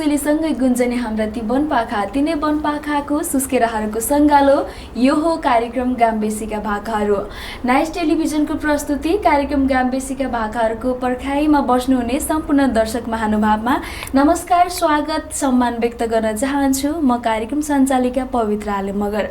सुलीसँगै गुन्जने हाम्रा ती वनपाखा तिनै वनपाखाको सुस्केराहरूको सङ्गालो यो हो कार्यक्रम गाम्बेसीका भाकाहरू। नाइस टेलिभिजनको प्रस्तुति कार्यक्रम गाम्बेसीका भाकाहरूको पर्खाइमा बस्नुहुने सम्पूर्ण दर्शक महानुभावमा नमस्कार, स्वागत, सम्मान व्यक्त गर्न चाहन्छु। म कार्यक्रम सञ्चालिका पवित्र आले मगर।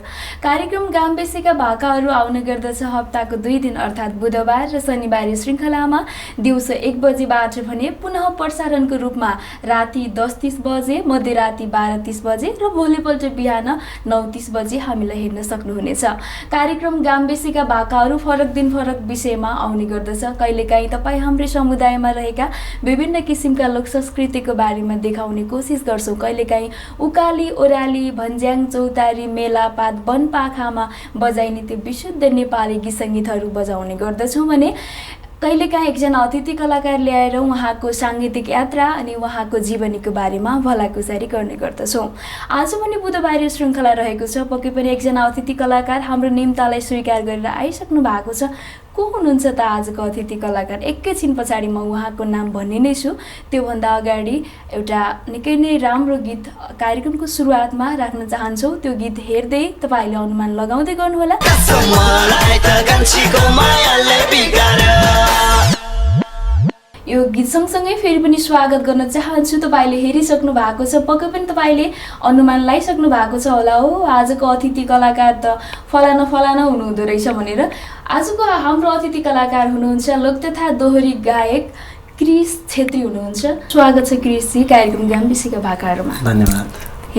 कार्यक्रम गाम्बेसीका भाकाहरू आउने गर्दछ हप्ताको 2 दिन अर्थात् बुधबार र शनिबार श्रृङ्खलामा दिउँसो 1 बजेबाट भने पुनः प्रसारणको रूपमा राति 10:30 बजे, मध्यराति 12:30 बजे र भोलिपल्ट बिहान 9:30 बजे हामीलाई हेर्न सक्नुहुनेछ। कार्यक्रम गाम्बेसीका भाकाहरू फरक दिन फरक विषयमा आउने गर्दछ। कहिलेकाहीँ तपाईँ हाम्रै समुदायमा रहेका विभिन्न किसिमका लोक संस्कृतिको बारेमा देखाउने कोसिस गर्छौँ। कहिलेकाहीँ उकाली, ओराली, भन्ज्याङ, चौतारी, मेलापात, वनपाखामा बजाइने त्यो विशुद्ध नेपाली गीत सङ्गीतहरू बजाउने गर्दछौँ भने कहिलेकाहीँ एकजना अतिथि कलाकार ल्याएर उहाँको साङ्गीतिक यात्रा अनि उहाँको जीवनीको बारेमा भलाकुसारी गर्ने गर्दछौँ। आज पनि बुधबारे श्रृङ्खला रहेको छ। पक्कै पनि एकजना अतिथि कलाकार हाम्रो निम्तालाई स्वीकार गरेर आइसक्नु भएको छ। को हुनुहुन्छ त आजको अतिथि कलाकार? एकैछिन पछाडि म उहाँको नाम भन्ने नै छु। त्योभन्दा अगाडि एउटा निकै नै राम्रो गीत कार्यक्रमको सुरुवातमा राख्न चाहन्छौँ। त्यो गीत हेर्दै तपाईँले अनुमान लगाउँदै गर्नुहोला। यो गीत सँगसँगै फेरि पनि स्वागत गर्न चाहन्छु। तपाईँले हेरिसक्नु भएको छ, पक्कै पनि तपाईँले अनुमान लगाइसक्नु भएको छ होला हो आजको अतिथि कलाकार त फलाना फलाना हुनुहुँदो रहेछ भनेर। आजको हाम्रो अतिथि कलाकार हुनुहुन्छ लोक तथा दोहोरी गायक क्रिस छेत्री हुनुहुन्छ। स्वागत छ क्रिसजी कार्यक्रम गाम्बेसीका भाकाहरूमा। धन्यवाद।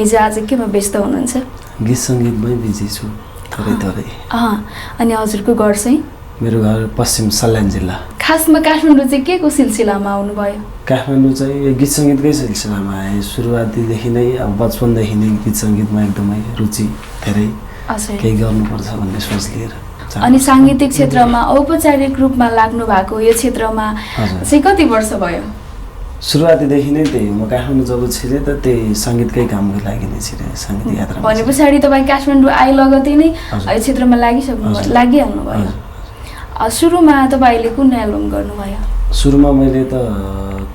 हिजो आज केमा व्यस्त हुनुहुन्छ? गीत सङ्गीतमै बिजी छु थोरै थोरै। अनि हजुरको घर चाहिँ? मेरो घर पश्चिम सल्यान जिल्ला। खासमा काठमाडौँ चाहिँ के को सिलसिलामा आउनुभयो? काठमाडौँ चाहिँ यो गीत सङ्गीतकै सिलसिलामा आएँ। सुरुवातीदेखि नै अब बचपनदेखि नै गीत सङ्गीतमा एकदमै रुचि, धेरै केही गर्नुपर्छ भन्ने सोच लिएर। अनि साङ्गीतिक क्षेत्रमा औपचारिक रूपमा लाग्नु भएको यो क्षेत्रमा चाहिँ कति वर्ष भयो? सुरुवातीदेखि नै त्यही हो। म काठमाडौँ जब छिरेँ त त्यही सङ्गीतकै कामको लागि नै छिरेँ, सङ्गीत यात्रा। भने पछाडि तपाईँ काठमाडौँ आइ लगतै नै यो क्षेत्रमा लागिहाल्नु भयो। सुरुमा तपाईँले कुन एल्बम गर्नुभयो? सुरुमा मैले त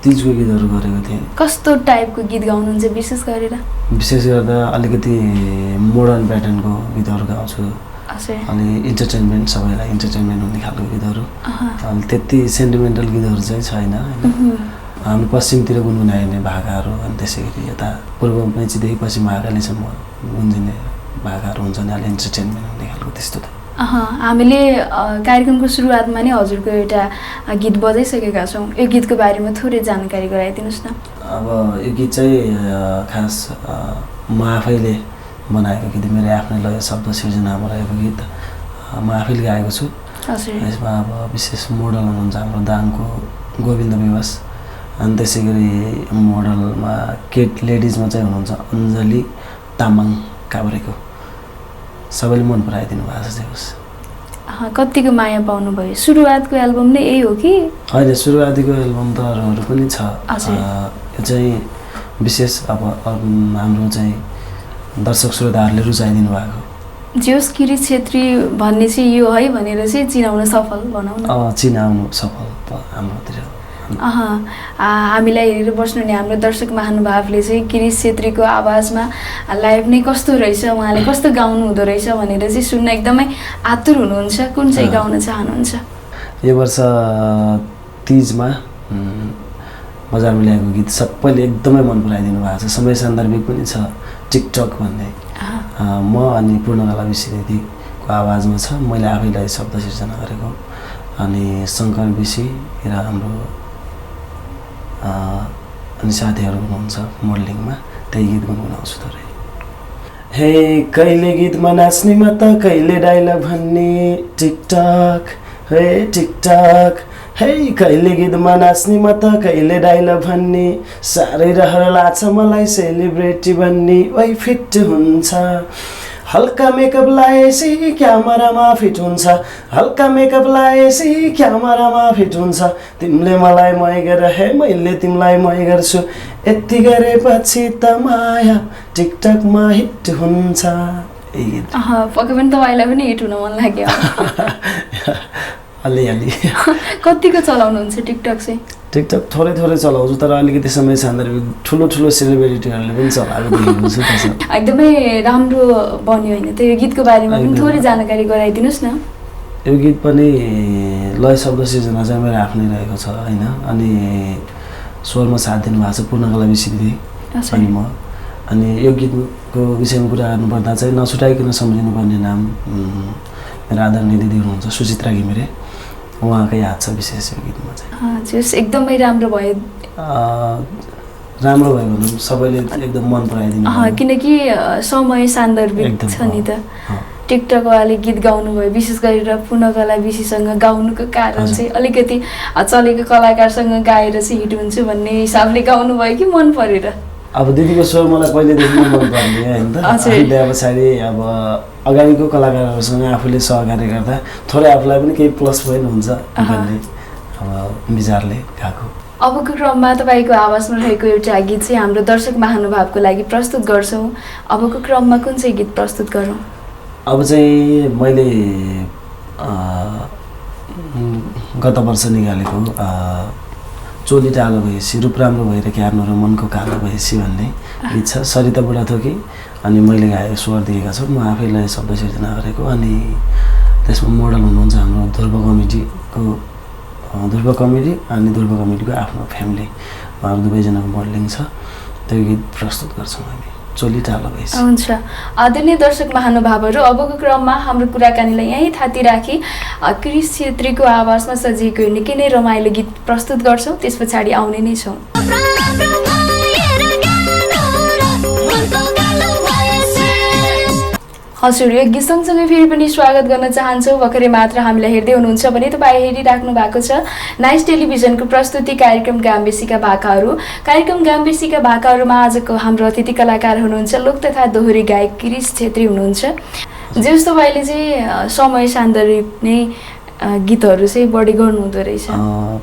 तिजको गीतहरू गरेको थिएँ। कस्तो टाइपको गीत गाउनुहुन्छ विशेष गरेर? विशेष गर्दा अलिकति मोडर्न प्याटर्नको गीतहरू गाउँछु। अनि इन्टरटेनमेन्ट, सबैलाई इन्टरटेनमेन्ट हुने खालको गीतहरू। अनि त्यति सेन्टिमेन्टल गीतहरू चाहिँ छैन होइन। हामी पश्चिमतिर गुनगुनाइने भाकाहरू, अनि त्यसै गरी यता पूर्व मेचीदेखि पश्चिम महाकालीसम्म गुन्जिने भाकाहरू हुन्छ नि, अलि इन्टरटेनमेन्ट हुने खालको त्यस्तो त। हामीले कार्यक्रमको सुरुवातमा नै हजुरको एउटा गीत बजाइसकेका छौँ। यो गीतको बारेमा थोरै जानकारी गराइदिनुहोस् न। अब यो गीत चाहिँ खास म आफैले बनाएको गीत, मेरो आफ्नै लय शब्द सिर्जनामा रहेको गीत म आफैले गाएको छु। यसमा अब विशेष मोडल हुनुहुन्छ हाम्रो दाङको गोविन्द विवास, अनि त्यसै गरी मोडलमा लेडिजमा चाहिँ हुनुहुन्छ अञ्जली तामाङ काभ्रेको। सबैले मन पराइदिनु भएको छ। होस् कतिको माया पाउनुभयो? सुरुवातको एल्बम नै यही हो कि होइन? सुरुवातीको एल्बम त अरूहरू पनि छ। यो चाहिँ विशेष अब हाम्रो चाहिँ दर्शक श्रोताहरूले रुचाइदिनु भएको। जोस क्रिस छेत्री भन्ने चाहिँ यो है भनेर चाहिँ चिनाउन सफल भनौँ न। चिनाउनु सफल हाम्रोतिर। हामीलाई हेरेर बस्नुहुने हाम्रो दर्शक महानुभावले चाहिँ क्रिस छेत्रीको आवाजमा लाइभ नै कस्तो रहेछ, उहाँले कस्तो गाउनु हुँदो रहेछ भनेर चाहिँ सुन्न एकदमै आतुर हुनुहुन्छ। कुन चाहिँ गाउन चाहनुहुन्छ? यो वर्ष तिजमा बजारमा ल्याएको गीत सबैले एकदमै मन पराइदिनु भएको छ। समय सान्दर्भिक पनि छ, टिकटक भन्ने। म अनि पूर्णकला विषी दिदीको आवाजमा छ। मैले आफैलाई शब्द सिर्जना गरेको। अनि शङ्कर विषी र हाम्रो अनि साथीहरू हुनुहुन्छ मोडलिङमा, त्यही गीत गुनगुनाउँछु थोरै। हे कहिले गीतमा नाच्नेमा त कहिले डाइलग भन्ने टिकटक, हे टिकटक। हे कहिले गीतमा नाच्नेमा त कहिले डाइलग भन्ने, साह्रै रहर लाग्छ मलाई सेलिब्रेटी भन्ने। ओइ फिट हुन्छ हल्का मेकअप लाएपछि क्यामेरामा फिट हुन्छ, हल्का मेकअप लाएपछि क्यामेरामा फिट हुन्छ। तिमीले मलाई मै गर, हे मैले तिमीलाई मै गर्छु, यति गरेपछि त माया टिकटकमा हिट हुन्छ। पक्कै पनि तपाईँलाई पनि हिट हुन मन लाग्यो। अलिअलि कतिको चलाउनुहुन्छ टिकटक चाहिँ? टिकटक थोरै थोरै चलाउँछु, तर अलिकति समय सान्दर्भिक ठुलो ठुलो सेलिब्रिटीहरूले पनि चलाएको देखेको छु त्यसमा। एकदमै राम्रो बन्यो होइन त? यो गीतको बारेमा पनि थोरै जानकारी गराइदिनुहोस् न। यो गीत पनि लय शब्द सिर्जना चाहिँ मेरो आफ्नै रहेको छ होइन। अनि स्वरमा साथ दिनुभएको छ पूर्णकला विषिदी अनि म। अनि यो गीतको विषयमा कुरा गर्नुपर्दा चाहिँ नछुटाइकन सम्झिनुपर्ने नाम मेरो आदरणीय दिदी हुनुहुन्छ सुचित्रा घिमिरे, उहाँकै हात छ विशेष यो गीतमा चाहिँ। एकदमै राम्रो भयो। राम्रो भयो भनौँ, सबैले एकदम मन पराइदिनु। किनकि समय सान्दर्भिक छ नि त। टिकटकवाले गीत गाउनुभयो, विशेष गरेर पूर्णकला विषीसँग गाउनुको कारण चाहिँ अलिकति चलेको कलाकारसँग गाएर चाहिँ हिट हुन्छु भन्ने हिसाबले गाउनुभयो कि मन परेर? अब दिदीको स्वर मलाई पहिलेदेखि मन पर्ने होइन त। बिहा पछाडि अब अगाडिको कलाकारहरूसँग आफूले सहकार्य गर्दा थोरै आफूलाई पनि केही प्लस पोइन्ट हुन्छ भन्ने अब विचारले गएको। अबको क्रममा तपाईँको आवाजमा रहेको एउटा गीत चाहिँ हाम्रो दर्शक महानुभावको लागि प्रस्तुत गर्छौँ। अबको क्रममा कुन चाहिँ गीत प्रस्तुत गरौँ? अब चाहिँ मैले गत वर्ष निकालेको चोली टालो भएपछि रूप राम्रो भएर क्यार्नु र मनको कालो भएपछि भन्ने गीत छ। सरिता बुढाथोकी अनि मैले गाएको स्वर दिएका छौँ, म आफैलाई शब्द सिर्जना गरेको। अनि त्यसमा मोडल हुनुहुन्छ हाम्रो ध्रुव कमेडी अनि ध्रुव कमेडीको आफ्नो फ्यामिली, उहाँहरू दुवैजनाको मोडलिङ छ। त्यो गीत प्रस्तुत गर्छौँ हामी, चोली टालो भएपछि। हुन्छ आदरणीय दर्शक महानुभावहरू, अबको क्रममा हाम्रो कुराकानीलाई यहीँ थाती राखी क्रिस छेत्रीको आवाजमा सजिएको निकै नै रमाइलो गीत प्रस्तुत गर्छौँ, त्यस पछाडि आउने नै छौँ। हजुर, यो गीत सँगसँगै फेरि पनि स्वागत गर्न चाहन्छौँ। भर्खरै मात्र हामीलाई हेर्दै हुनुहुन्छ भने तपाईँ हेरिराख्नु भएको छ नाइस टेलिभिजनको प्रस्तुति कार्यक्रम गाम्बेसीका भाकाहरू। कार्यक्रम गाम्बेसीका भाकाहरूमा आजको हाम्रो अतिथि कलाकार हुनुहुन्छ लोक तथा दोहोरी गायक क्रिस छेत्री हुनुहुन्छ। जस्तो तपाईँले चाहिँ समय सान्दर्भिक नै गीतहरू चाहिँ बढी गर्नुहुँदो रहेछ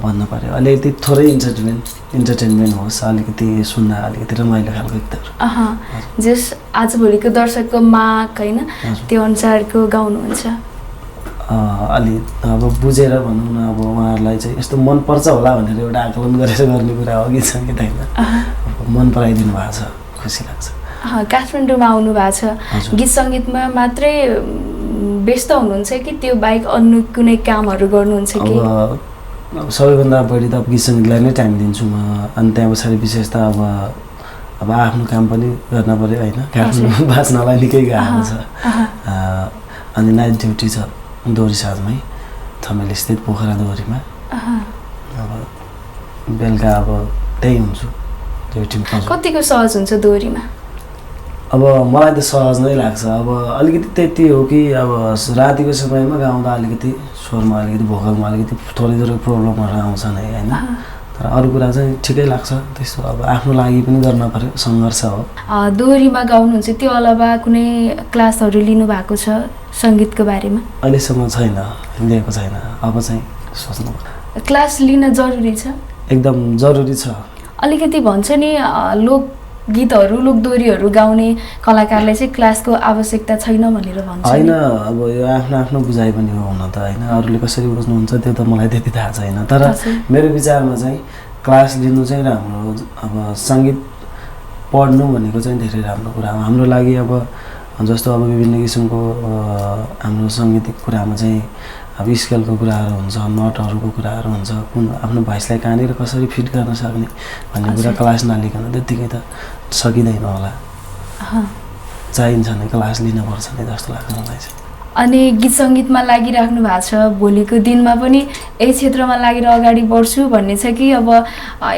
भन्नु पर्यो। अलिकति थोरै इन्टरटेनमेन्ट होस्, अलिकति सुन्न अलिकति रमाइलो खालको गीतहरू। जस आजभोलिको दर्शकको माग होइन त्यो अनुसारको गाउनुहुन्छ? अलि अब बुझेर भनौँ न, अब उहाँहरूलाई चाहिँ यस्तो मनपर्छ होला भनेर एउटा आकलन गरेर गर्ने कुरा हो गीत सङ्गीत होइन। मन पराइदिनु भएको छ, खुसी लाग्छ। काठमाडौँमा आउनु भएको छ, गीत सङ्गीतमा मात्रै व्यस्त हुनुहुन्छ कि त्यो बाहेक अन्य कुनै कामहरू गर्नुहुन्छ कि? अब सबैभन्दा बढी त अब गीत सङ्गीतलाई नै टाइम दिन्छु म। अनि त्यहाँ पछाडि विशेष त अब आफ्नो काम पनि गर्न पऱ्यो होइन। काठमाडौँ बाँच्नलाई निकै गाह्रो छ। अनि नाइट ड्युटी छ दोहोरी साँझमै थमेल स्थित पोखरा दोहोरीमा। अब बेलुका अब त्यही हुन्छु ड्युटीमा। कतिको सहज हुन्छ दोहोरीमा? अब मलाई त सहज नै लाग्छ। अब अलिकति त्यति हो कि अब रातिको समयमा गाउँदा अलिकति स्वरमा अलिकति भोकलमा अलिकति थोरै प्रब्लमहरू आउँछ नै होइन। तर अरू कुरा चाहिँ ठिकै लाग्छ। त्यस्तो अब आफ्नो लागि पनि गर्न पर्यो, सङ्घर्ष हो। दोहोरीमा गाउनुहुन्छ, त्यो अलावा कुनै क्लासहरू लिनुभएको छ सङ्गीतको बारेमा? अहिलेसम्म छैन, लिएको छैन। अब चाहिँ सोच्नु पर्यो। क्लास लिन जरुरी छ? एकदम जरुरी छ। अलिकति भन्छ नि लोक गीतहरू लोकदोहोरीहरू गाउने कलाकारलाई चाहिँ क्लासको आवश्यकता छैन भनेर भन्छ होइन। अब यो आफ्नो आफ्नो बुझाइ पनि हो हुन त होइन। अरूले कसरी बुझ्नुहुन्छ त्यो त मलाई त्यति थाहा छैन। तर मेरो विचारमा चाहिँ क्लास लिनु चाहिँ राम्रो हो। अब सङ्गीत पढ्नु भनेको चाहिँ धेरै राम्रो कुरा हो हाम्रो लागि। अब जस्तो अब विभिन्न किसिमको हाम्रो सङ्गीतिक कुरामा चाहिँ अब स्केलको कुराहरू हुन्छ, नटहरूको कुराहरू हुन्छ, कुन आफ्नो भोइसलाई कहाँनिर कसरी फिट गर्न सक्ने भन्ने कुरा क्लास नलिकन त्यत्तिकै त सकिँदैन होला। चाहिन्छ नै, क्लास लिनुपर्छ नै जस्तो लाग्छ मलाई चाहिँ। अनि गीत सङ्गीतमा लागिराख्नु भएको छ, भोलिको दिनमा पनि यही क्षेत्रमा लागेर अगाडि बढ्छु भन्ने छ कि अब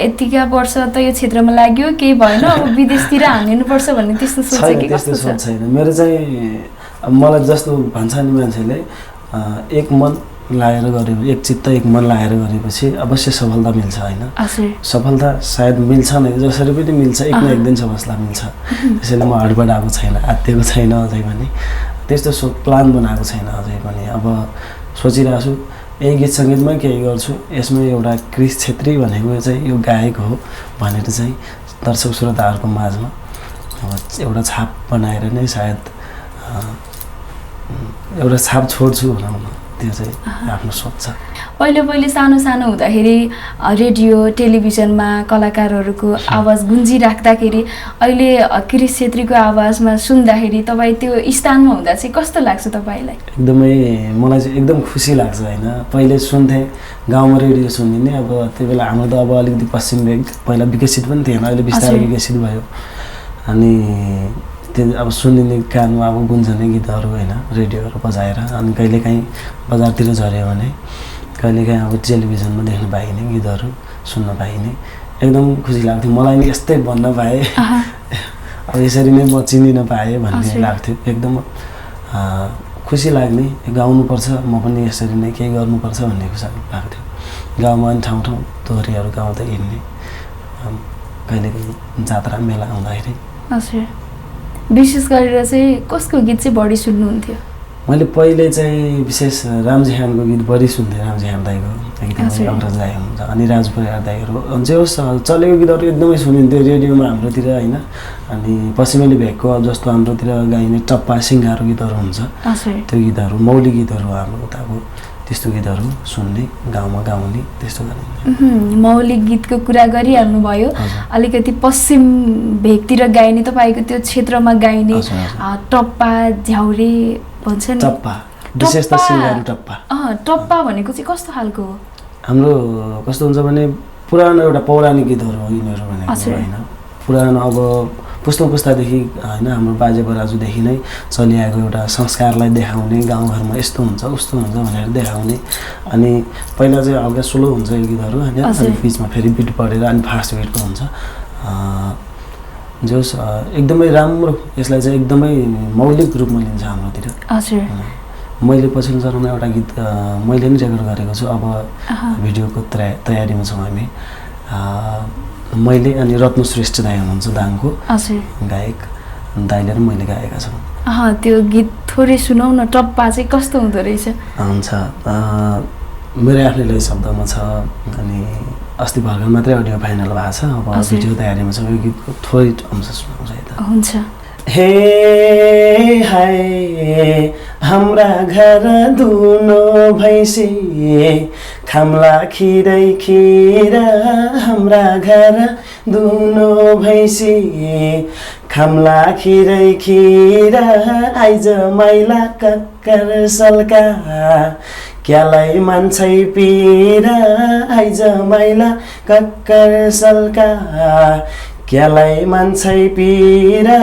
यतिका वर्ष त यो क्षेत्रमा लाग्यो केही भएन अब विदेशतिर हानिनुपर्छ भन्ने त्यस्तो सोच कि कस्तो छ? छैन मेरो चाहिँ। मलाई जस्तो भन्छ नि मान्छेले एक मन लाएर गरे, एक चित्त एक मन लाएर गरेपछि अवश्य सफलता मिल्छ होइन। सफलता सायद मिल्छ नै, जसरी पनि मिल्छ, एक न एक दिन सफलता मिल्छ। त्यसैले म हडबडाएको छैन, आत्तिएको छैन अझै पनि, त्यस्तो प्लान बनाएको छैन अझै पनि। अब सोचिरहेको छु यही गीत सङ्गीतमै केही गर्छु, यसमा एउटा क्रिस छेत्री भनेको चाहिँ यो गायक हो भनेर चाहिँ दर्शक श्रोताहरूको माझमा अब एउटा छाप बनाएर नै सायद एउटा छाप छोड्छु भनौँ न। त्यो चाहिँ आफ्नो सोच छ। पहिले सानो सानो हुँदाखेरि रेडियो टेलिभिजनमा कलाकारहरूको आवाज गुन्जिराख्दाखेरि अहिले क्रिस छेत्रीको आवाजमा सुन्दाखेरि तपाईँ त्यो स्थानमा हुँदा चाहिँ कस्तो लाग्छ तपाईँलाई? एकदमै मलाई चाहिँ एकदम खुसी लाग्छ होइन। पहिले सुन्थेँ गाउँमा रेडियो सुनिने, अब त्यो बेला हाम्रो त अब अलिकति पश्चिम भेग पहिला विकसित पनि थिएन, अहिले बिस्तारै विकसित भयो। अनि त्यो अब सुनिने कानमा अब गुन्जने गीतहरू होइन रेडियोहरू बजाएर, अनि कहिलेकाहीँ बजारतिर झऱ्यो भने कहिलेकाहीँ अब टेलिभिजनमा देख्न पाइने गीतहरू सुन्न पाइने एकदम खुसी लाग्थ्यो। मलाई नि यस्तै भन्न पाएँ, अब यसरी नै म चिनिन पाएँ भन्ने लाग्थ्यो। एकदम खुसी लाग्ने, गाउनुपर्छ म पनि यसरी नै केही गर्नुपर्छ भन्ने खुसी लाग्थ्यो। गाउँमा पनि ठाउँ ठाउँ दोहोरीहरू गाउँदै हिँड्ने, कहिलेकाहीँ जात्रा मेला हुँदाखेरि। हजुर, विशेष गरेर चाहिँ कसको गीत चाहिँ बढी सुन्नुहुन्थ्यो? मैले पहिले चाहिँ विशेष रामजी खानको गीत बढी सुन्थेँ। रामजी खान दाईको एकदमै अग्रज दाई हुनुहुन्छ, अनि राजु परियार दाईहरू जे होस् चलेको गीतहरू एकदमै सुनिन्थ्यो रेडियोमा हाम्रोतिर होइन। अनि पश्चिमेली भेगको जस्तो हाम्रोतिर गाइने टप्पा सिङ्गारो गीतहरू हुन्छ, त्यो गीतहरू मौलिक गीतहरू हाम्रो उताको त्यस्तो गीतहरू सुन्ने, गाउँमा गाउने त्यस्तो गर्ने। मौलिक गीतको कुरा गरिहाल्नु भयो। अलिकति पश्चिम भेगतिर गाइने तपाईँको त्यो क्षेत्रमा गाइने टप्पा झ्याउरे भन्छ नि, टप्पा विशेष त सिङ्गारो टप्पा। टप्पा भनेको चाहिँ कस्तो खालको हो? हाम्रो कस्तो हुन्छ भने पुरानो एउटा पौराणिक गीतहरू हो यिनीहरू भनेको होइन। पुरानो अब पुस्तादेखि होइन हाम्रो बाजे बराजुदेखि नै चलिआएको एउटा संस्कारलाई देखाउने, गाउँघरमा यस्तो हुन्छ उस्तो हुन्छ भनेर देखाउने। अनि पहिला चाहिँ हल्का स्लो हुन्छ यो गीतहरू होइन, अनि बिचमा फेरि बिट पढेर अनि फास्ट बिटको हुन्छ। जोस् एकदमै राम्रो, यसलाई चाहिँ एकदमै मौलिक रूपमा लिन्छ हाम्रोतिर। हजुर, मैले पछिल्लो चरणमा एउटा गीत मैले नि रेकर्ड गरेको छु। अब भिडियोको तयारीमा छौँ हामी। मैले अनि रत्न श्रेष्ठ दाई हुनुहुन्छ दाङको गायक, दाइले र मैले गाएका छौँ। त्यो गीत थोरै सुनाउ न, टप्पा चाहिँ कस्तो हुँदो रहेछ? हुन्छ, मेरो आफ्नै लय शब्दमा छ, अनि अस्ति भर्खर मात्रै अडियो फाइनल भएको छ, अब भिडियो तयारीमा छ। यो गीतको थोरै अंश सुनाउँछ यता। हुन्छ। हे हाय हाम्रा घर दुनो भैँसी खाम्ला खिरै खिरा, हाम्रा घर दुनो भैँसी खाम्ला खिरै खिरा, आइज मैला कक्कर सल्का क्यालाई मान्छै पिरा, आइज मैला कक्कर सल्का क्यालाई मान्छै पिरा,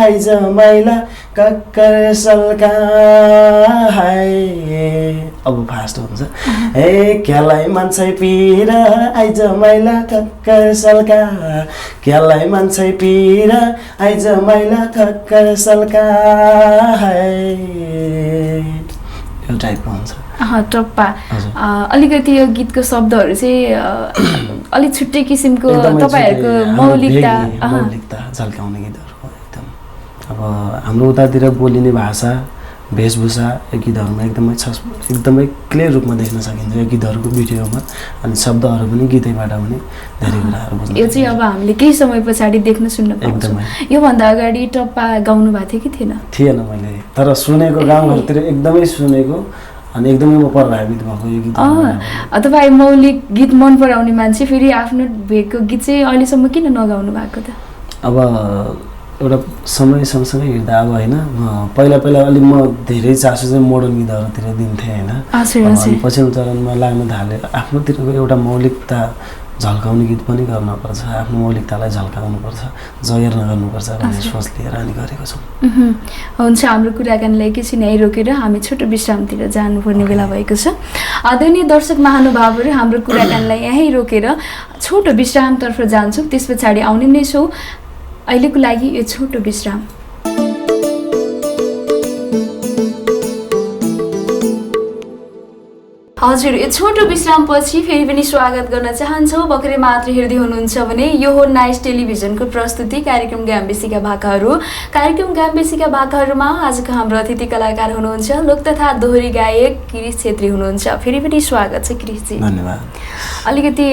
आइज मैला कक्कर सल्का। हाय अब फास्ट हुन्छ। हे क्यालाई मान्छै पिरा, आइज मैला कक्कर सल्का क्यालाई मान्छै पिरा, आइज मैला कक्कर सल्का। हाय यो टाइपको हुन्छ टप्पा। अलिकति यो गीतको शब्दहरू चाहिँ अलिक छुट्टै किसिमको तपाईँहरूको मौलिकता झल्काउने गीतहरू हो एकदम। अब हाम्रो उतातिर बोलिने भाषा वेशभूषा यो गीतहरूमा एकदमै छ, एकदमै क्लियर रूपमा देख्न सकिन्छ यो गीतहरूको भिडियोमा। अनि शब्दहरू पनि गीतैबाट पनि धेरै कुराहरू बुझ्न। यो चाहिँ अब हामीले केही समय पछाडि देख्न सुन्न पाउँछौँ। योभन्दा अगाडि टप्पा गाउनु भएको थियो कि थिएन? थिएन मैले, तर सुनेको गाउँघरतिर एकदमै सुनेको, अनि एकदमै म प्रभावित भएको यो गीत। तपाईँ मौलिक गीत मन पराउने मान्छे, फेरि आफ्नो भेगको गीत चाहिँ अहिलेसम्म किन नगाउनु भएको त? अब एउटा समय सँगसँगै हिँड्दा अब होइन, पहिला अलिक म धेरै चासो चाहिँ मोडर्न गीतहरूतिर दिन्थेँ होइन। अनि पछिल्लो चरणमा लाग्न थाले आफ्नोतिरको एउटा मौलिकता झल्काउने गीत पनि गर्नुपर्छ, आफ्नो मौलिकतालाई झल्काउनुपर्छ, जगेर नगर्नुपर्छ भन्ने सोच लिएर अनि गरेको छौँ। हुन्छ, हाम्रो कुराकानीलाई एकैछिन यहीँ रोकेर हामी छोटो विश्रामतिर जानुपर्ने बेला भएको छ। आदरणीय दर्शक महानुभावहरू, हाम्रो कुराकानीलाई यहीँ रोकेर छोटो विश्रामतर्फ जान्छौँ, त्यस पछाडि आउने नै छौँ। अहिलेको लागि यो छोटो विश्राम। हजुर, यो छोटो विश्रामपछि फेरि पनि स्वागत गर्न चाहन्छौँ। भर्खरै मात्र हेर्दै हुनुहुन्छ भने यो हो नाइस टेलिभिजनको प्रस्तुति कार्यक्रम गाम्बेसीका भाकाहरू। कार्यक्रम गाम्बेसीका भाकाहरूमा आजको हाम्रो अतिथि कलाकार हुनुहुन्छ लोक तथा दोहोरी गायक क्रिस छेत्री हुनुहुन्छ। फेरि पनि स्वागत छ क्रिसजी। धन्यवाद। अलिकति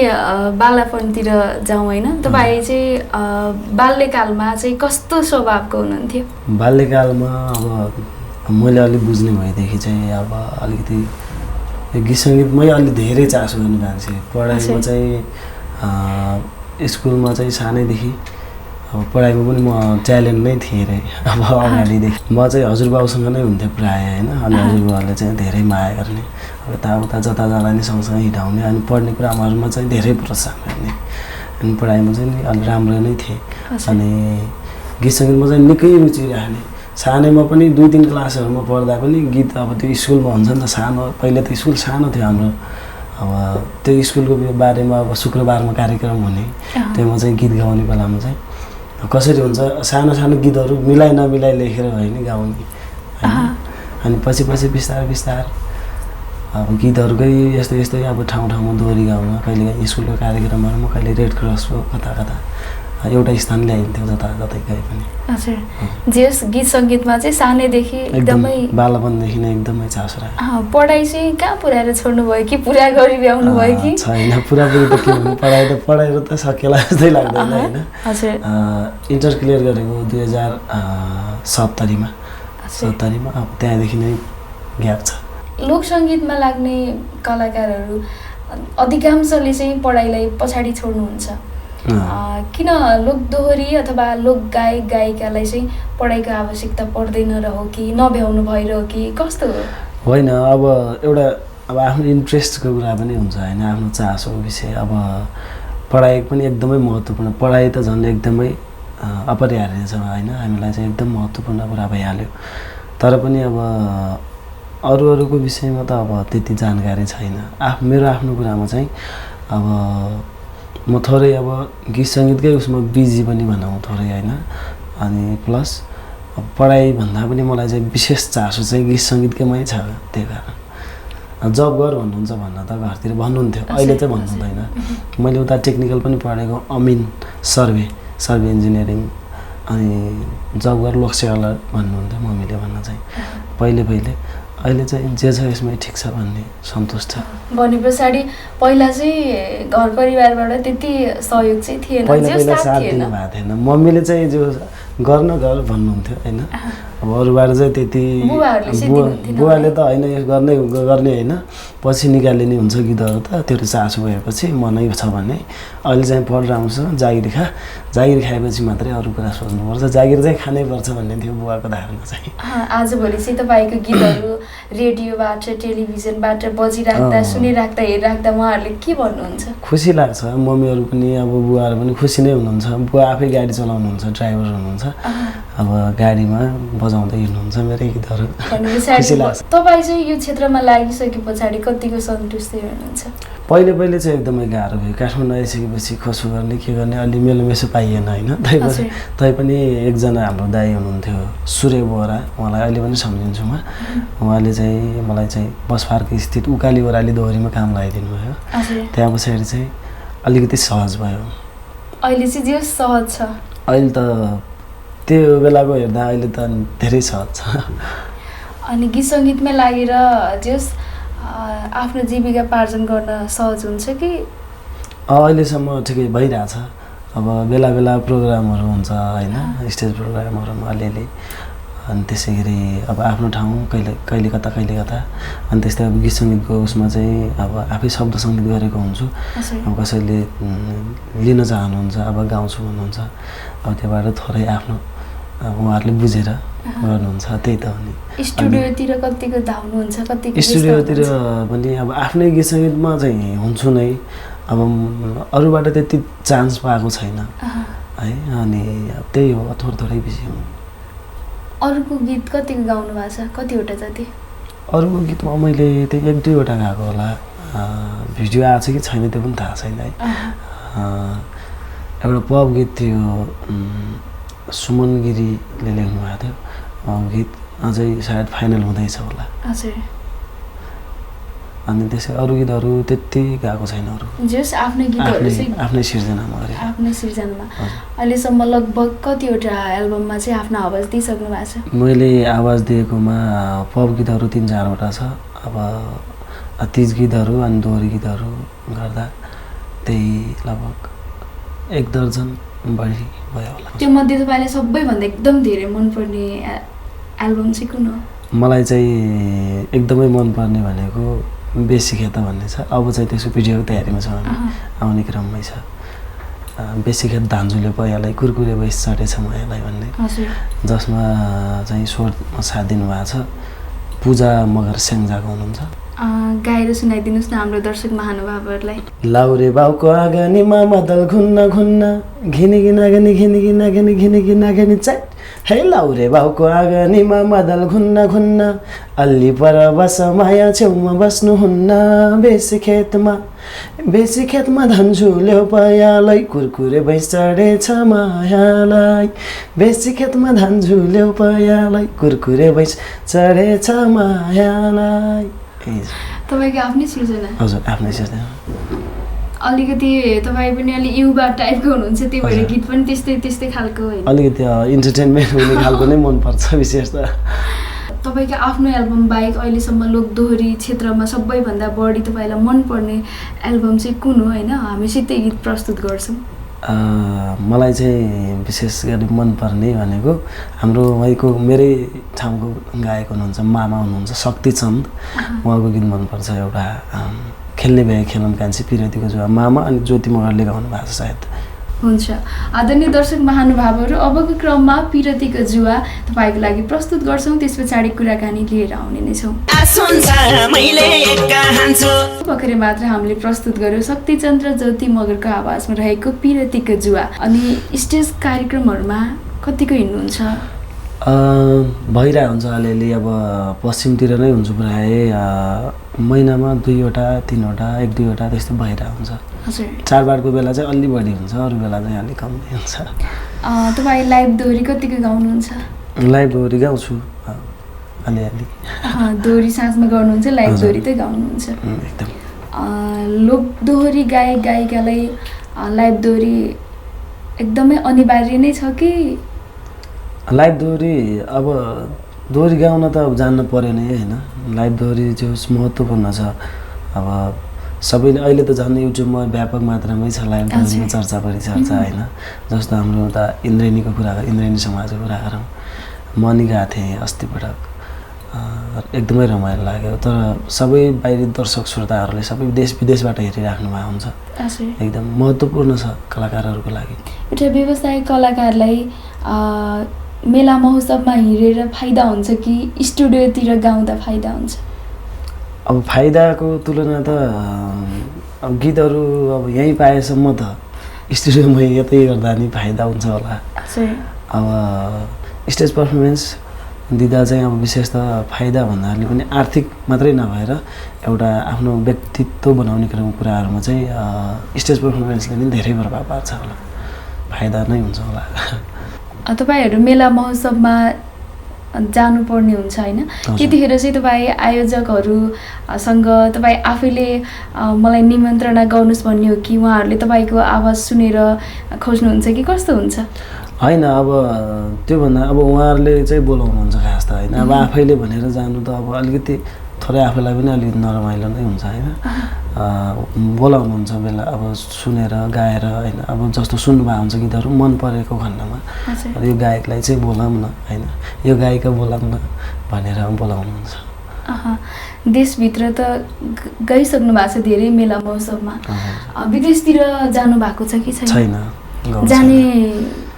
बालापनतिर जाउँ होइन, तपाईँ चाहिँ बाल्यकालमा चाहिँ कस्तो स्वभावको हुनुहुन्थ्यो? बाल्यकालमा अब मैले अलिक बुझ्ने भएदेखि चाहिँ अब अलिकति गीत सङ्गीतमै अलि धेरै चासो गर्ने मान्छे। पढाइमा चाहिँ स्कुलमा चाहिँ सानैदेखि अब पढाइमा पनि म ट्यालेन्ट नै थिएँ रे। अब अगाडिदेखि म चाहिँ हजुरबाउसँग नै हुन्थेँ प्रायः होइन। अनि हजुरबाउले चाहिँ धेरै माया गर्ने, अब यताउता जता जाँदा नि सँगसँगै हिँडाउने, अनि पढ्ने कुराहरूमा चाहिँ धेरै प्रोत्साहन गर्ने, अनि पढाइमा चाहिँ अलि राम्रो नै थिएँ। अनि गीत सङ्गीतमा चाहिँ निकै रुचि राख्ने। सानैमा पनि 2-3 क्लासहरूमा पढ्दा पनि गीत अब त्यो स्कुलमा हुन्छ नि त, सानो पहिले त स्कुल सानो थियो हाम्रो। अब त्यो स्कुलको बारेमा अब शुक्रबारमा कार्यक्रम हुने, त्योमा चाहिँ गीत गाउने बेलामा चाहिँ कसरी हुन्छ सानो सानो गीतहरू मिलाइ नमिलाइ लेखेर भयो नि गाउने होइन। अनि पछि बिस्तारै अब गीतहरूकै यस्तै अब ठाउँमा दोहोरी गाउन, कहिलेकाहीँ स्कुलको कार्यक्रमहरूमा, कहिले रेड क्रसको कता एउटा स्थान ल्याइन्थ्यो जतै गए पनि। हजुर, जेस गीत सङ्गीतमा चाहिँ सानैदेखि एकदमै बालपनदेखि नै एकदमै चासो राख्यो। पढाइ चाहिँ कहाँ पुऱ्याएर छोड्नुभयो कि पुरा गरिभ्याउनु भयो कि छैन? पुरापुरी त के भन्नु, पढाइ त सकेला जस्तै लाग्दैन होइन। हजुर, इन्टर क्लियर गरेको 2070 मा। अब त्यहाँदेखि नै ग्याप छ। लोकसङ्गीतमा लाग्ने कलाकारहरू अधिकांशले चाहिँ पढाइलाई पछाडि छोड्नुहुन्छ। किन लोकदोहोरी अथवा लोक गायक गायिकालाई चाहिँ पढाइको आवश्यकता पर्दैन र हो कि नभ्याउनु भइरह्यो कि कस्तो हो? होइन, अब एउटा अब आफ्नो इन्ट्रेस्टको कुरा पनि हुन्छ होइन, आफ्नो चासोको विषय। अब पढाइ पनि एकदमै महत्त्वपूर्ण, पढाइ त झन् एकदमै अपरिहार्य छ होइन, हामीलाई चाहिँ एकदम महत्त्वपूर्ण कुरा भइहाल्यो। तर पनि अब अरूको विषयमा त अब त्यति जानकारी छैन। मेरो आफ्नो कुरामा चाहिँ अब म थोरै अब गीत सङ्गीतकै उसमा बिजी पनि भनौँ थोरै होइन। अनि प्लस पढाइभन्दा पनि मलाई चाहिँ विशेष चासो चाहिँ गीत सङ्गीतकैमै छ। त्यही कारण जब गर भन्नुहुन्छ भन्न त घरतिर भन्नुहुन्थ्यो, अहिले चाहिँ भन्नुहुँदैन। मैले उता टेक्निकल पनि पढेको, अमिन सर्वे इन्जिनियरिङ, अनि जब गर लोकसेवालाई भन्नुहुन्थ्यो मम्मीले भन्न चाहिँ पहिले। अहिले चाहिँ जे छ यसमै ठिक छ भन्ने सन्तोष छ। भने पछाडि पहिला चाहिँ घर परिवारबाट त्यति सहयोग चाहिँ थिएन, पहिला साथ दिनुभएको थिएन। मम्मीले चाहिँ जो गर्न गर भन्नुहुन्थ्यो होइन। अब अरूबाट चाहिँ त्यति बुवाले त होइन यो गर्ने होइन, पछि निकालिने हुन्छ गीतहरू त, त्यो चासो भएपछि मनै छ भने अहिले चाहिँ पढ राम्रोसँग जागिर खाएपछि मात्रै अरू कुरा सोच्नुपर्छ, जागिर चाहिँ खानै पर्छ भन्ने थियो बुवाको धारणा चाहिँ। आजभोलि चाहिँ तपाईँको गीतहरू रेडियोबाट टेलिभिजनबाट बजिराख्दा सुनिराख्दा हेरिराख्दा उहाँहरूले के भन्नुहुन्छ? खुसी लाग्छ। मम्मीहरू पनि अब बुवाहरू पनि खुसी नै हुनुहुन्छ। बुवा आफै गाडी चलाउनुहुन्छ, ड्राइभर हुनुहुन्छ। अब गाडीमा बजाउँदै हिँड्नुहुन्छ मेरो गीतहरू। खुसी लाग्छ। तपाईँ चाहिँ यो क्षेत्रमा लागिसके पछाडि कतिको सन्तुष्टि हुनुहुन्छ? पहिले चाहिँ एकदमै गाह्रो भयो। काठमाडौँ आइसकेपछि खसु गर्ने के गर्ने अलि मेलोमेसो पाइएन होइन। तैपनि एकजना हाम्रो दाइ हुनुहुन्थ्यो सूर्य बोरा, उहाँलाई अहिले पनि सम्झिन्छु म। उहाँले चाहिँ मलाई चाहिँ बस पार्क स्थित उकाली ओह्राली दोहोरीमा काम लगाइदिनु भयो। त्यहाँ पछाडि चाहिँ अलिकति सहज भयो। अहिले चाहिँ जे सहज छ? अहिले त त्यो बेलाको हेर्दा अहिले त धेरै सहज छ। अनि गीत सङ्गीतमै लागेर जस आफ्नो जीविका पार्जन गर्न सहज हुन्छ कि? अहिलेसम्म ठिकै भइरहेछ। अब बेला प्रोग्रामहरू हुन्छ होइन, स्टेज प्रोग्रामहरूमा अलिअलि, अनि त्यसै गरी अब आफ्नो ठाउँ कहिले कता अनि त्यस्तै अब गीत सङ्गीतको उसमा चाहिँ अब आफै शब्द सङ्गीत गरेको हुन्छु। अब कसैले लिन चाहनुहुन्छ, अब गाउँछु भन्नुहुन्छ, अब त्योबाट थोरै आफ्नो उहाँहरूले बुझेर गर्नुहुन्छ, त्यही त हो नि। स्टुडियोतिर कतिको धाउनुहुन्छ? स्टुडियोतिर पनि अब आफ्नै गीत सङ्गीतमा चाहिँ हुन्छु नै। अब अरूबाट त्यति चान्स पाएको छैन है, अनि त्यही हो थोरै बिजी हुँ। अरूको गीत कतिको गाउनु भएको छ? कतिवटा जति? अरूको गीतमा मैले त्यही 1-2वटा गाएको होला। भिडियो आएको छ कि छैन त्यो पनि थाहा छैन है। एउटा पप गीत थियो, सुमन गिरीले लेख्नु भएको थियो गीत, अझै सायद फाइनल हुँदैछ होला। अनि त्यसै अरू गीतहरू त्यति गाएको छैन। अरू जस आफ्नै गीतहरू चाहिँ आफ्नै सिर्जनामा गरे। आफ्नै सिर्जनामा अहिलेसम्म लगभग कतिवटा एल्बममा चाहिँ आफ्नो आवाज दिइसक्नु भएको छ? मैले आवाज दिएकोमा पप गीतहरू 3-4वटा छ। अब तीज गीतहरू अनि दोहोरी गीतहरू गर्दा त्यही लगभग 1 दर्जन बढी भयो होला। त्यो मध्ये तपाईँले सबैभन्दा एकदम धेरै मनपर्ने एल्बम चाहिँ कुन हो? मलाई चाहिँ एकदमै मनपर्ने भनेको बेसी खेत भन्ने छ, अब चाहिँ त्यसको भिडियोको तयारीमा छ हामी, आउने क्रममै छ। बेसी खेत धान्जुले पयालाई कुरकुरे बैस चढेछ मायालाई भन्ने, जसमा चाहिँ स्वर साथ दिनुभएको छ पूजा मगर स्याङ्जाको हुनुहुन्छ। गाएर सुनाइदिनुहोस् न हाम्रो दर्शक महानुभावहरूलाई। लाउरे बाउको आँगनीमा मदल घुन्न घुन्न घिनिगी नागनी घिनिगी नागनी घिनिगी नागनी चाट। हे लाउरे बाउको आँगनीमा मदल घुन्न घुन्न अल्ली पर बस माया छेउमा बस्नुहुन्न। बेसी खेतमा धन्जुल्यो पयालाई कुरकुरे भैँस चढेछ मायालाई। बेसी खेतमा धन्जुल्यो पयालाई कुरकुरे भैँस चढेछ मायालाई। तपाईँको आफ्नै सृजना? हजुर, आफ्नै सृजना। अलिकति तपाईँ पनि अलि युवा टाइपको हुनुहुन्छ, त्यही भएर गीत पनि त्यस्तै खालको होइन? अलिकति इन्टरटेनमेन्ट हुने खालको नै मनपर्छ विशेष त। तपाईँको आफ्नो एल्बम बाहेक अहिलेसम्म लोकदोहोरी क्षेत्रमा सबैभन्दा बढी तपाईँलाई मनपर्ने एल्बम चाहिँ कुन हो होइन? हामी सिधै गीत प्रस्तुत गर्छौँ। मलाई चाहिँ विशेष गरी मनपर्ने भनेको हाम्रो वहीँको मेरै ठाउँको गायक हुनुहुन्छ, मामा हुनुहुन्छ शक्तिचन्द, उहाँको गीत मनपर्छ। एउटा खेल्ने भए खेलौँ कान्छी पिरतीको जुवा, मामा अनि ज्योति मगरले गाउनु भएको छ सायद। हुन्छ, आदरणीय दर्शक महानुभावहरू, अबको क्रममा पिरतीको जुवा तपाईँको लागि प्रस्तुत गर्छौँ, त्यस पछाडि कुराकानी लिएर आउने नै छौँ। भर्खरै मात्र हामीले प्रस्तुत गर्यौँ शक्तिचन्द्र र ज्योति मगरको आवाजमा रहेको पिरतीको जुवा। अनि स्टेज कार्यक्रमहरूमा कतिको हिँड्नुहुन्छ? भइरहेको हुन्छ अलिअलि, अब पश्चिमतिर नै हुन्छु प्रायः, महिनामा 2वटा 3वटा 1-2वटा त्यस्तो भइरहेको हुन्छ। चाडबाडको बेला चाहिँ अलि बढी हुन्छ, अरू बेला चाहिँ अलिक कम्ती हुन्छ। तपाईँ लाइभ दोहोरी कतिको गाउनुहुन्छ? लाइभ दोहोरी गाउँछु अलिअलि। दोहोरी साँझमा गर्नुहुन्छ, लाइभ दोहोरी त गाउनुहुन्छ एकदम। लोक दोहोरी गायक गायिकालाई लाइभ दोहोरी एकदमै अनिवार्य नै छ कि? लाइभ दोहोरी अब दोहोरी गाउन त अब जान्नु पऱ्यो नै होइन। लाइभ दोहोरी जो महत्त्वपूर्ण छ। अब सबैले अहिले त झन् युट्युबमा व्यापक मात्रामै छ लाइभ दोहोरीमा चर्चा परिचर्चा होइन। जस्तो हाम्रो त इन्द्रेणीको कुरा, इन्द्रेणी समाजको कुरा गरौँ, म नि गएको थिएँ अस्तिपटक, एकदमै रमाइलो लाग्यो। तर सबै बाहिरी दर्शक श्रोताहरूले सबै देश विदेशबाट हेरिराख्नु भएको हुन्छ, एकदम महत्त्वपूर्ण छ कलाकारहरूको लागि। एउटा व्यवसायिक कलाकारलाई मेला महोत्सवमा हिँडेर फाइदा हुन्छ कि स्टुडियोतिर गाउँदा फाइदा हुन्छ? अब फाइदाको तुलना त अब गीतहरू अब यहीँ पाएसम्म त स्टुडियोमा यतै गर्दा नि फाइदा हुन्छ होला। अब स्टेज पर्फर्मेन्स दिँदा चाहिँ अब विशेष त फाइदा भन्नाले पनि आर्थिक मात्रै नभएर एउटा आफ्नो व्यक्तित्व बनाउने कुराहरूमा चाहिँ स्टेज पर्फर्मेन्सले पनि धेरै प्रभाव पार्छ होला, फाइदा नै हुन्छ होला। तपाईँहरू मेला महोत्सवमा जानुपर्ने हुन्छ होइन, त्यतिखेर चाहिँ तपाईँ आयोजकहरूसँग तपाईँ आफैले मलाई निमन्त्रणा गर्नुहोस् भन्ने हो कि उहाँहरूले तपाईँको आवाज सुनेर खोज्नुहुन्छ कि कस्तो हुन्छ? होइन, अब त्योभन्दा अब उहाँहरूले चाहिँ बोलाउनुहुन्छ खास त होइन। अब आफैले भनेर जानु त अब अलिकति थोरै आफैलाई पनि अलिकति नरमाइलो नै हुन्छ होइन। बोलाउनुहुन्छ बेला अब सुनेर गाएर होइन, अब जस्तो सुन्नुभएको हुन्छ गीतहरू मन परेको खण्डमा यो गायकलाई चाहिँ बोलाऊँ न होइन, यो गायिका बोलाऊँ न भनेर बोलाउनुहुन्छ। देशभित्र त गइसक्नु भएको छ धेरै मेला महोत्सवमा, विदेशतिर जानु भएको छ कि छैन? जाने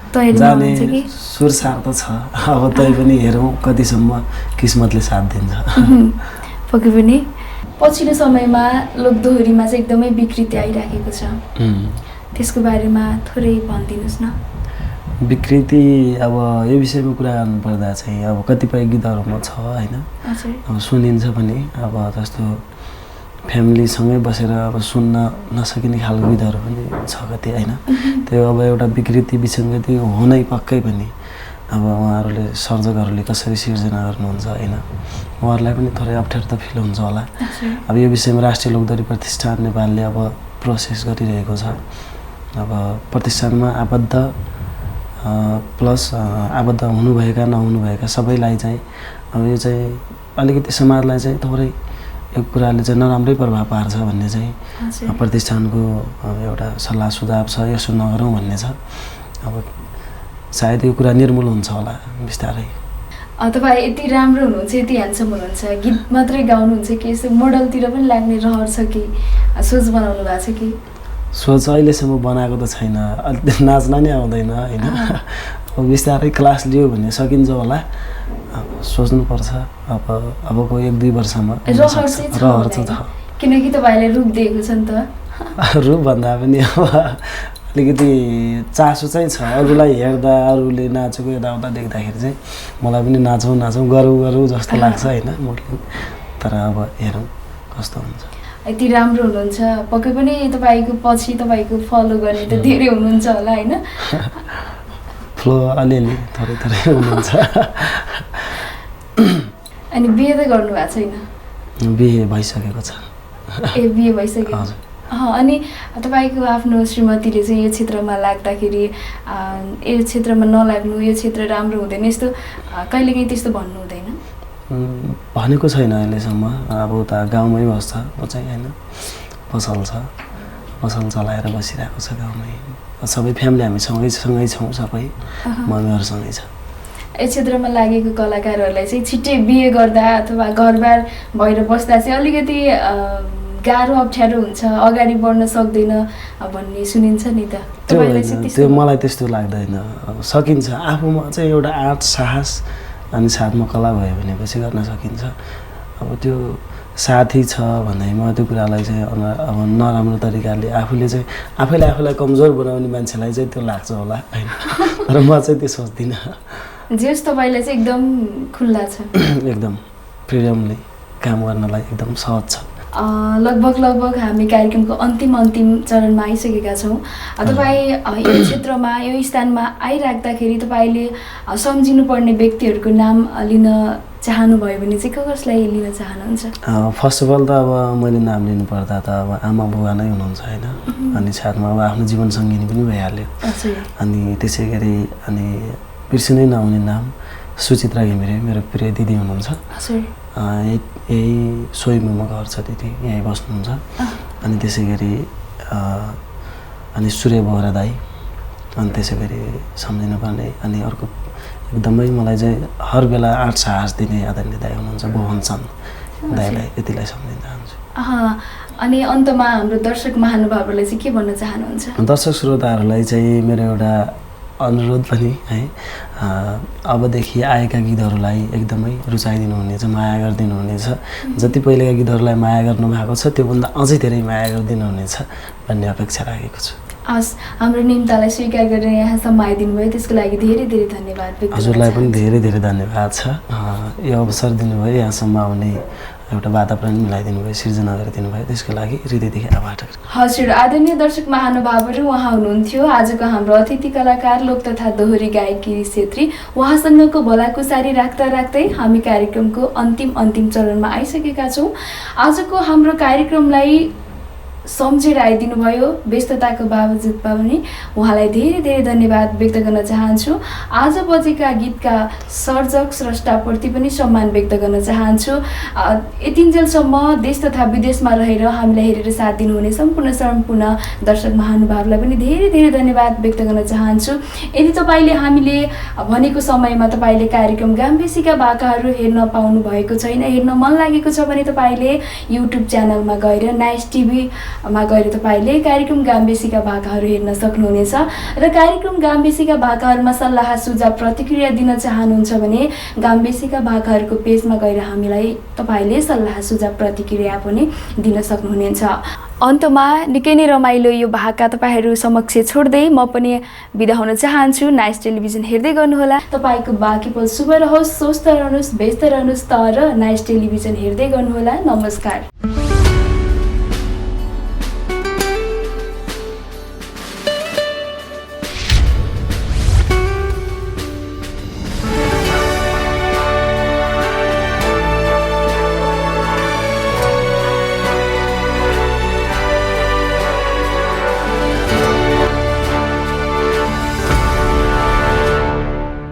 जाने सुरसार त छ, अब तै पनि हेरौँ कतिसम्म किस्मतले साथ दिन्छ। पक्कै पनि पछिल्लो समयमा लोकदोहोरीमा चाहिँ एकदमै विकृति आइराखेको छ, त्यसको बारेमा थोरै भनिदिनुहोस् न। विकृति अब यो विषयमा कुरा गर्नुपर्दा चाहिँ अब कतिपय गीतहरूमा छ होइन, अब सुनिन्छ पनि। अब जस्तो फ्यामिलीसँगै बसेर अब सुन्न नसकिने खालको गीतहरू पनि छ कति होइन। त्यो अब एउटा विकृति विसङ्गति हुनै पक्कै पनि अब उहाँहरूले सर्जकहरूले कसरी सिर्जना गर्नुहुन्छ होइन, उहाँहरूलाई पनि थोरै अप्ठ्यारो त फिल हुन्छ होला। अब यो विषयमा राष्ट्रिय लोकदोहोरी प्रतिष्ठान नेपालले अब प्रोसेस गरिरहेको छ। अब प्रतिष्ठानमा आबद्ध प्लस आबद्ध हुनुभएका नहुनुभएका सबैलाई चाहिँ अब यो चाहिँ अलिकति समाजलाई चाहिँ थोरै यो कुराले चाहिँ नराम्रै प्रभाव पार्छ भन्ने चाहिँ प्रतिष्ठानको एउटा सल्लाह सुझाव छ, यसो नगरौँ भन्ने छ। अब सायद यो कुरा निर्मूल हुन्छ होला बिस्तारै। तपाईँ यति राम्रो हुनुहुन्छ, यति ह्यान्डसम हुनुहुन्छ, गीत मात्रै गाउनुहुन्छ कि यस्तो मोडलतिर पनि लाग्ने रहर छ कि सोच बनाउनु भएको छ कि? सोच अहिलेसम्म बनाएको त छैन, अलिक नाच्न नै आउँदैन होइन। अब बिस्तारै क्लास लियो भने सकिन्छ होला, सोच्नुपर्छ। अबको 1-2 वर्षमा रहर चाहिँ छ। किनकि तपाईँले रूप दिएको छ नि त। रूप भन्दा पनि अब अलिकति चासो चाहिँ छ, अरूलाई हेर्दा अरूले नाचेको यताउता देख्दाखेरि चाहिँ मलाई पनि नाचौँ गरौँ जस्तो लाग्छ होइन मोडलिङ। तर अब हेरौँ कस्तो हुन्छ। यति राम्रो हुनुहुन्छ, पक्कै पनि तपाईँको पछि तपाईँको फलो गर्ने त धेरै हुनुहुन्छ होला होइन? फ्लो अलिअलि थोरै हुनुहुन्छ। अनि बिहे त गर्नु भएको छैन? बिहे भइसकेको छ। बिहे भइसक्यो। अनि तपाईँको आफ्नो श्रीमतीले चाहिँ यो क्षेत्रमा लाग्दाखेरि यो क्षेत्रमा नलाग्नु, यो क्षेत्र राम्रो हुँदैन, यस्तो कहिलेकाहीँ त्यस्तो भन्नु हुँदैन? भनेको छैन अहिलेसम्म। अब उता गाउँमै बस्छ म चाहिँ होइन, पसल चलाएर बसिरहेको छ गाउँमै। सबै फ्यामिली हामी सँगै छौँ, सबै मम्मीहरूसँगै छ। यस क्षेत्रमा लागेको कलाकारहरूलाई चाहिँ छिट्टै बिहे गर्दा अथवा घरबार भएर बस्दा चाहिँ अलिकति गाह्रो अप्ठ्यारो हुन्छ, अगाडि बढ्न सक्दैन भन्ने सुनिन्छ नि त। त्यो मलाई त्यस्तो लाग्दैन। सकिन्छ, आफूमा चाहिँ एउटा आँट साहस अनि साथमा कला भयो भने पछि गर्न सकिन्छ। अब त्यो साथी छ भन्दैमा त्यो कुरालाई चाहिँ अब नराम्रो तरिकाले आफूले आफूलाई कमजोर बनाउने मान्छेलाई चाहिँ त्यो लाग्छ होला होइन। र म चाहिँ त्यो सोच्दिनँ। जेस तपाईँलाई चाहिँ एकदम खुल्ला छ, एकदम फ्रिडमले काम गर्नलाई एकदम सहज छ। लगभग हामी कार्यक्रमको अन्तिम चरणमा आइसकेका छौँ। तपाईँ यो क्षेत्रमा यो स्थानमा आइराख्दाखेरि तपाईँले सम्झिनुपर्ने व्यक्तिहरूको नाम लिन चाहनुभयो भने चाहिँ कसलाई लिन चाहनुहुन्छ? फर्स्ट अफ अल त अब मैले नाम लिनुपर्दा त अब आमा बुवा नै हुनुहुन्छ होइन। अनि साथमा अब आफ्नो जीवनसङ्गिनी पनि भइहाल्यो। अनि त्यसै गरी अनि बिर्सिनै नहुने नाम सुचित्रा घिमिरे, मेरो प्रिय दिदी हुनुहुन्छ। यही सोहीमा घर छ, दिदी यहीँ बस्नुहुन्छ। अनि त्यसै गरी अनि सूर्य बोहरा दाई, अनि त्यसै गरी सम्झिन पर्ने अनि अर्को एकदमै मलाई चाहिँ हर बेला आँट साहस दिने आदरणीय दाई हुनुहुन्छ भुवन चन्द दाईलाई, यतिलाई सम्झिन चाहन्छु। अनि अन्तमा हाम्रो दर्शक महानुभावहरूलाई चाहिँ के भन्न चाहनुहुन्छ? दर्शक श्रोताहरूलाई चाहिँ मेरो एउटा अनुरोध पनि है, अबदेखि आएका गीतहरूलाई एकदमै रुचाइदिनु हुनेछ, माया गरिदिनु हुनेछ। जति पहिलेका गीतहरूलाई माया गर्नुभएको छ त्योभन्दा अझै धेरै माया गरिदिनु हुनेछ भन्ने अपेक्षा राखेको छु। हाम्रो निम्तालाई स्वीकार गरेर यहाँसम्म आइदिनु भयो, त्यसको लागि धेरै धन्यवाद। हजुरलाई पनि धेरै धन्यवाद छ। यो अवसर दिनुभयो, यहाँसम्म आउने एउटा वातावरण मिलाइदिनु भयो, सिर्जना गरिदिनु भयो, त्यसको लागि हृदयदेखि आभार। हजुर, आदरणीय दर्शक महानुभावहरू, उहाँ हुनुहुन्थ्यो आजको हाम्रो अतिथि कलाकार लोक तथा दोहोरी गायक गिरीश छेत्री। उहाँसँगको भलाकुसारी राख्दै हामी कार्यक्रमको अन्तिम चरणमा आइसकेका छौँ। आजको हाम्रो कार्यक्रमलाई सम्झेर आइदिनु भयो, व्यस्तताको बावजुद पनि उहाँलाई धेरै धन्यवाद व्यक्त गर्न चाहन्छु। आज बजेका गीतका सर्जक स्रष्टाप्रति पनि सम्मान व्यक्त गर्न चाहन्छु। यतिन्जेलसम्म देश तथा विदेशमा रहेर हामीलाई हेरेर साथ दिनुहुने सम्पूर्ण दर्शक महानुभावलाई पनि धेरै धन्यवाद व्यक्त गर्न चाहन्छु। यदि तपाईँले हामीले भनेको समयमा तपाईँले कार्यक्रम गाम्बेसीका भाकाहरू हेर्न पाउनु भएको छैन, हेर्न मन लागेको छ भने तपाईँले युट्युब च्यानलमा गएर नाइस टिभीमा गएर तपाईँले कार्यक्रम गाम्बेसीका भाकाहरू हेर्न सक्नुहुनेछ। र कार्यक्रम गाम्बेसीका भाकाहरूमा सल्लाह सुझाव प्रतिक्रिया दिन चाहनुहुन्छ भने गाम्बेसीका भाकाहरूको पेजमा गएर हामीलाई तपाईँले सल्लाह सुझाव प्रतिक्रिया पनि दिन सक्नुहुनेछ। अन्तमा निकै नै रमाइलो यो भाका तपाईँहरू समक्ष छोड्दै म पनि बिदा हुन चाहन्छु। नाइस टेलिभिजन हेर्दै गर्नुहोला। तपाईँको बाँकी पल शुभ रहोस्, स्वस्थ रहनुहोस्, व्यस्त रहनुहोस्, तर नाइस टेलिभिजन हेर्दै गर्नुहोला। नमस्कार।